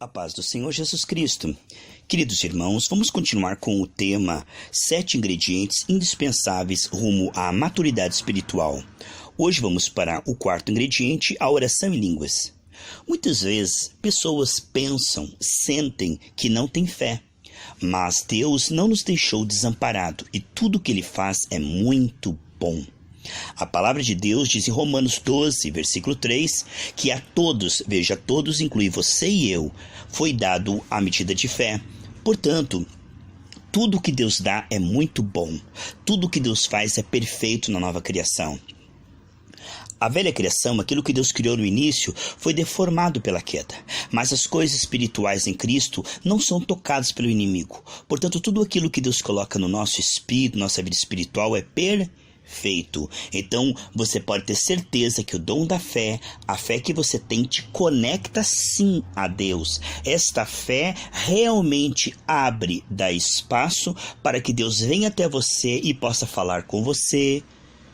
A paz do Senhor Jesus Cristo. Queridos irmãos, vamos continuar com o tema 7 ingredientes indispensáveis rumo à maturidade espiritual. Hoje vamos para o quarto ingrediente, a oração em línguas. Muitas vezes, pessoas pensam, sentem que não têm fé. Mas Deus não nos deixou desamparado e tudo o que Ele faz é muito bom. A palavra de Deus diz em Romanos 12, versículo 3, que a todos, veja, a todos, inclui você e eu, foi dado a medida de fé. Portanto, tudo que Deus dá é muito bom. Tudo que Deus faz é perfeito na nova criação. A velha criação, aquilo que Deus criou no início, foi deformado pela queda. Mas as coisas espirituais em Cristo não são tocadas pelo inimigo. Portanto, tudo aquilo que Deus coloca no nosso espírito, nossa vida espiritual, é perfeito. Então, você pode ter certeza que o dom da fé, a fé que você tem, te conecta sim a Deus. Esta fé realmente abre, dá espaço para que Deus venha até você e possa falar com você.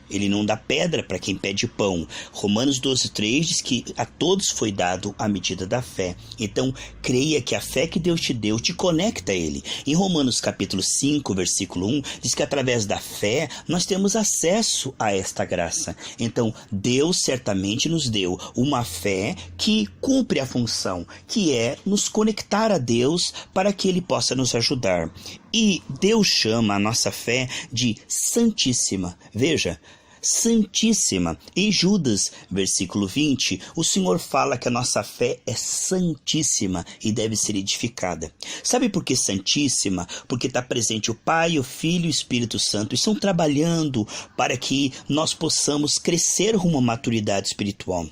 Ele não dá pedra para quem pede pão. Romanos 12, 3 diz que a todos foi dado a medida da fé. Então, creia que a fé que Deus te deu te conecta a Ele. Em Romanos capítulo 5, versículo 1, diz que através da fé nós temos acesso a esta graça. Então, Deus certamente nos deu uma fé que cumpre a função, que é nos conectar a Deus para que Ele possa nos ajudar. E Deus chama a nossa fé de santíssima. Veja, santíssima. Em Judas, versículo 20, o Senhor fala que a nossa fé é santíssima e deve ser edificada. Sabe por que santíssima? Porque está presente o Pai, o Filho e o Espírito Santo e estão trabalhando para que nós possamos crescer rumo à maturidade espiritual.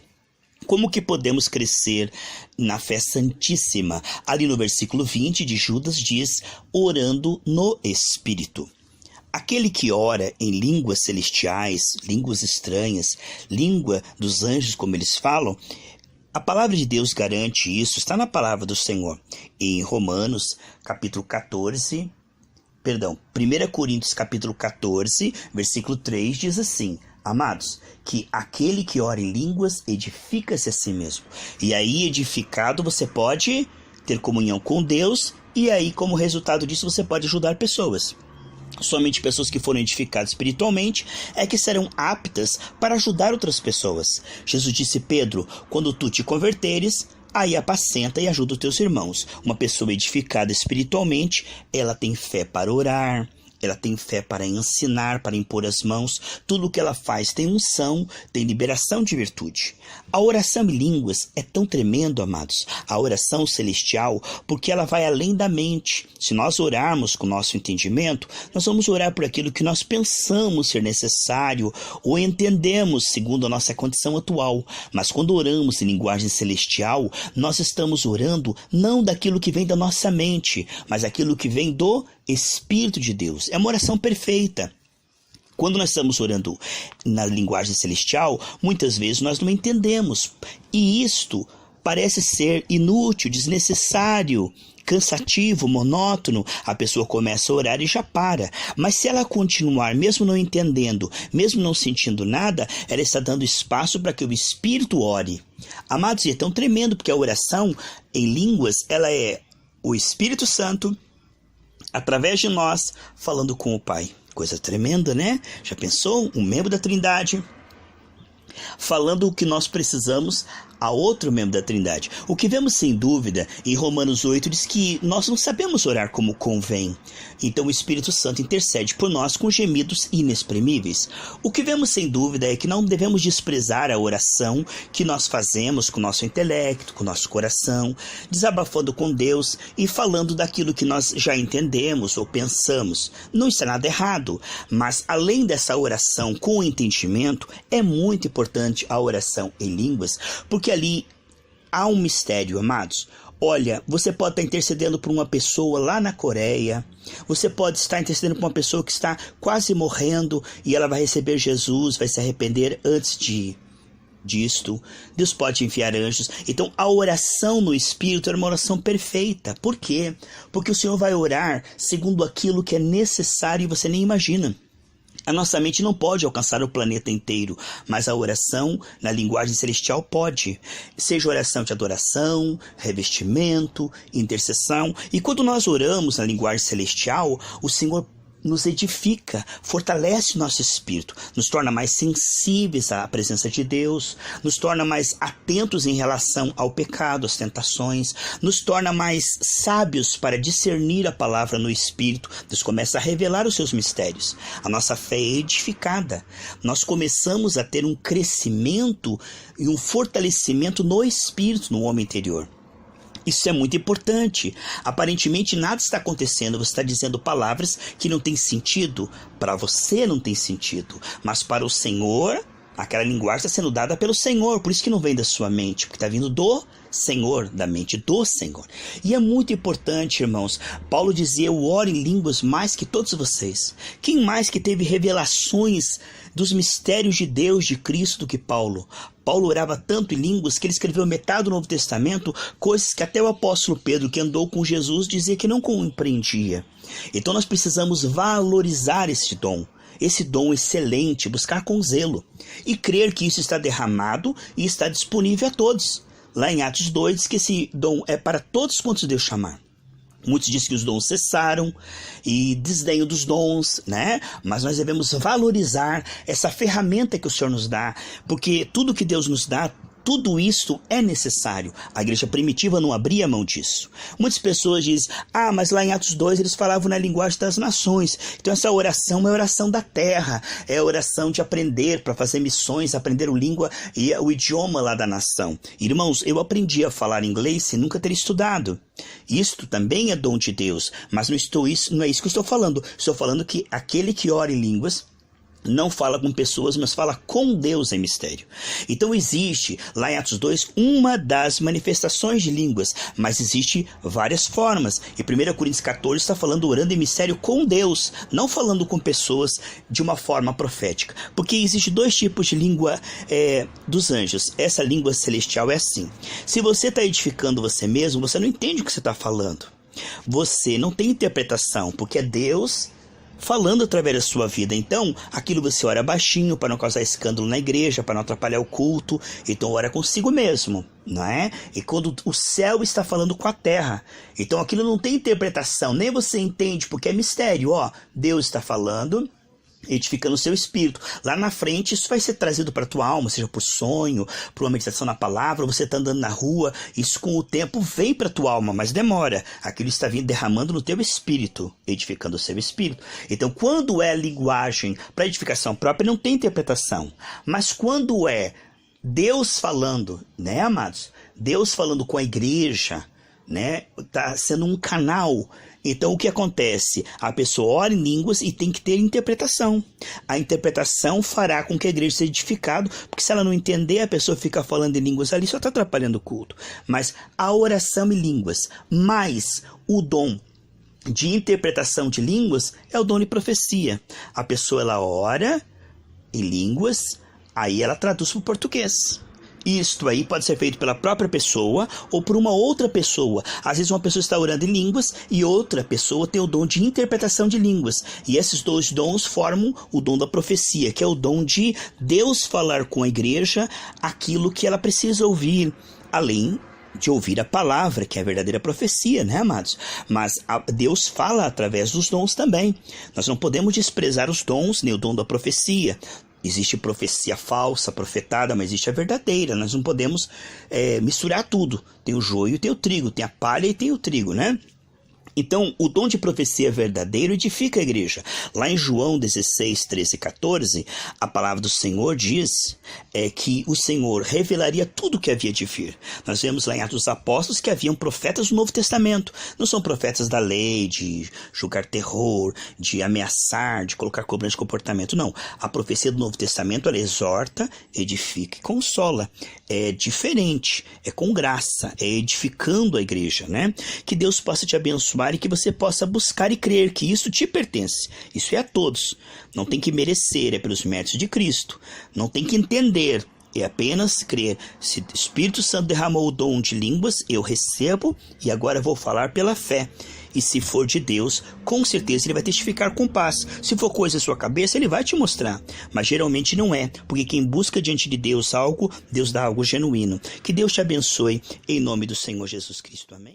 Como que podemos crescer na fé santíssima? Ali no versículo 20 de Judas diz, orando no Espírito. Aquele que ora em línguas celestiais, línguas estranhas, língua dos anjos, como eles falam, a palavra de Deus garante isso, está na palavra do Senhor. Em Romanos, capítulo 14, 1 Coríntios, capítulo 14, versículo 3, diz assim, amados, que aquele que ora em línguas edifica-se a si mesmo. E aí, edificado, você pode ter comunhão com Deus, e aí, como resultado disso, você pode ajudar pessoas. Somente pessoas que foram edificadas espiritualmente é que serão aptas para ajudar outras pessoas. Jesus disse, Pedro, quando tu te converteres, aí apacenta e ajuda os teus irmãos. Uma pessoa edificada espiritualmente, ela tem fé para orar, ela tem fé para ensinar, para impor as mãos. Tudo o que ela faz tem unção, tem liberação de virtude. A oração em línguas é tão tremendo, amados, a oração celestial, porque ela vai além da mente. Se nós orarmos com o nosso entendimento, nós vamos orar por aquilo que nós pensamos ser necessário ou entendemos segundo a nossa condição atual. Mas quando oramos em linguagem celestial, nós estamos orando não daquilo que vem da nossa mente, mas aquilo que vem do Espírito de Deus. É uma oração perfeita. Quando nós estamos orando na linguagem celestial, muitas vezes nós não entendemos. E isto parece ser inútil, desnecessário, cansativo, monótono. A pessoa começa a orar e já para. Mas se ela continuar, mesmo não entendendo, mesmo não sentindo nada, ela está dando espaço para que o Espírito ore. Amados, e é tão tremendo, porque a oração em línguas, ela é o Espírito Santo, através de nós, falando com o Pai. Coisa tremenda, né? Já pensou? Um membro da Trindade falando o que nós precisamos a outro membro da Trindade. O que vemos sem dúvida em Romanos 8 diz que nós não sabemos orar como convém. Então o Espírito Santo intercede por nós com gemidos inexprimíveis. O que vemos sem dúvida é que não devemos desprezar a oração que nós fazemos com o nosso intelecto, com o nosso coração, desabafando com Deus e falando daquilo que nós já entendemos ou pensamos. Não está nada errado, mas além dessa oração com o entendimento, é muito importante a oração em línguas, porque ali há um mistério, amados. Olha, você pode estar intercedendo por uma pessoa lá na Coreia. Você pode estar intercedendo por uma pessoa que está quase morrendo e ela vai receber Jesus, vai se arrepender antes disto. Deus pode enviar anjos. Então a oração no Espírito é uma oração perfeita. Por quê? Porque o Senhor vai orar segundo aquilo que é necessário e você nem imagina. A nossa mente não pode alcançar o planeta inteiro, mas a oração na linguagem celestial pode. Seja oração de adoração, revestimento, intercessão. E quando nós oramos na linguagem celestial, o Senhor nos edifica, fortalece o nosso espírito, nos torna mais sensíveis à presença de Deus, nos torna mais atentos em relação ao pecado, às tentações, nos torna mais sábios para discernir a palavra no espírito. Deus começa a revelar os seus mistérios. A nossa fé é edificada. Nós começamos a ter um crescimento e um fortalecimento no espírito, no homem interior. Isso é muito importante. Aparentemente nada está acontecendo. Você está dizendo palavras que não têm sentido. Para você não tem sentido. Mas para o Senhor, aquela linguagem está sendo dada pelo Senhor. Por isso que não vem da sua mente. Porque está vindo do Senhor, da mente do Senhor. E é muito importante, irmãos. Paulo dizia, eu oro em línguas mais que todos vocês. Quem mais que teve revelações dos mistérios de Deus, de Cristo, do que Paulo? Paulo orava tanto em línguas que ele escreveu metade do Novo Testamento, coisas que até o apóstolo Pedro, que andou com Jesus, dizia que não compreendia. Então nós precisamos valorizar esse dom excelente, buscar com zelo e crer que isso está derramado e está disponível a todos. Lá em Atos 2 diz que esse dom é para todos quantos Deus chamar. Muitos dizem que os dons cessaram e desdenham dos dons, né? Mas nós devemos valorizar essa ferramenta que o Senhor nos dá, porque tudo que Deus nos dá, tudo isso é necessário. A igreja primitiva não abria mão disso. Muitas pessoas dizem, mas lá em Atos 2 eles falavam na linguagem das nações. Então essa oração é uma oração da terra, é a oração de aprender para fazer missões, aprender a língua e o idioma lá da nação. Irmãos, eu aprendi a falar inglês sem nunca ter estudado. Isto também é dom de Deus, mas não é isso que eu estou falando. Estou falando que aquele que ora em línguas não fala com pessoas, mas fala com Deus em mistério. Então existe, lá em Atos 2, uma das manifestações de línguas, mas existe várias formas. E 1 Coríntios 14 está falando orando em mistério com Deus, não falando com pessoas de uma forma profética. Porque existe dois tipos de língua dos anjos. Essa língua celestial é assim. Se você está edificando você mesmo, você não entende o que você está falando. Você não tem interpretação, porque é Deus falando através da sua vida. Então, aquilo você ora baixinho para não causar escândalo na igreja, para não atrapalhar o culto. Então, ora consigo mesmo, não é? E quando o céu está falando com a terra, então aquilo não tem interpretação, nem você entende, porque é mistério. Deus está falando, edificando o seu espírito. Lá na frente, isso vai ser trazido para a tua alma, seja por sonho, por uma meditação na palavra, você está andando na rua, isso com o tempo vem para a tua alma, mas demora. Aquilo está vindo derramando no teu espírito, edificando o seu espírito. Então, quando é linguagem para edificação própria, não tem interpretação. Mas quando é Deus falando, né, amados? Deus falando com a igreja, né? Está sendo um canal. Então o que acontece? A pessoa ora em línguas e tem que ter interpretação. A interpretação fará com que a igreja seja edificada, porque se ela não entender, a pessoa fica falando em línguas ali, só está atrapalhando o culto. Mas a oração em línguas, mais o dom de interpretação de línguas, é o dom de profecia. A pessoa ela ora em línguas, aí ela traduz para o português. Isto aí pode ser feito pela própria pessoa ou por uma outra pessoa. Às vezes uma pessoa está orando em línguas e outra pessoa tem o dom de interpretação de línguas. E esses dois dons formam o dom da profecia, que é o dom de Deus falar com a igreja aquilo que ela precisa ouvir, além de ouvir a palavra, que é a verdadeira profecia, né, amados? Mas Deus fala através dos dons também. Nós não podemos desprezar os dons, nem o dom da profecia. Existe profecia falsa, profetada, mas existe a verdadeira. Nós não podemos misturar tudo. Tem o joio e tem o trigo, tem a palha e tem o trigo, né? Então, o dom de profecia verdadeiro edifica a igreja. Lá em João 16, 13 e 14, a palavra do Senhor diz que o Senhor revelaria tudo o que havia de vir. Nós vemos lá em Atos dos Apóstolos que haviam profetas do Novo Testamento. Não são profetas da lei, de julgar terror, de ameaçar, de colocar cobrança de comportamento. Não. A profecia do Novo Testamento, ela exorta, edifica e consola. É diferente, é com graça, é edificando a igreja, né? Que Deus possa te abençoar e que você possa buscar e crer que isso te pertence. Isso é a todos. Não tem que merecer, é pelos méritos de Cristo. Não tem que entender, É apenas crer. Se o Espírito Santo derramou o dom de línguas, eu recebo e agora vou falar pela fé. E se for de Deus, com certeza ele vai testificar com paz. Se for coisa da sua cabeça, ele vai te mostrar. Mas geralmente não é, porque quem busca diante de Deus algo, Deus dá algo genuíno. Que Deus te abençoe, em nome do Senhor Jesus Cristo. Amém.